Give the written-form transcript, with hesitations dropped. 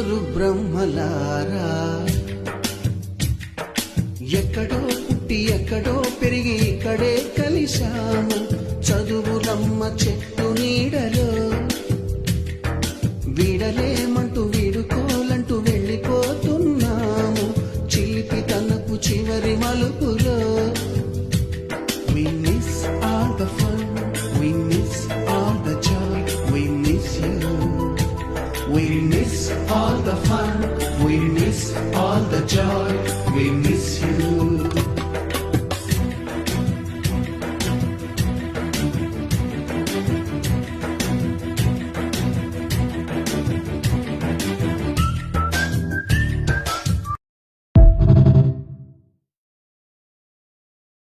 ముగ్గురు బ్రహ్మలారా ఎక్కడో పుట్టి ఎక్కడో పెరిగి ఇక్కడే కలిశాము చదువులమ్మ చెట్టు నీడలో వీడలేమంటూ వీడుకోలంటూ వెళ్ళిపోతున్నాము చిలిపి తనకు చివరి మలుపులో. We miss all the fun, we miss all the joy, we miss you. We miss all the fun, we miss all the joy, we miss you.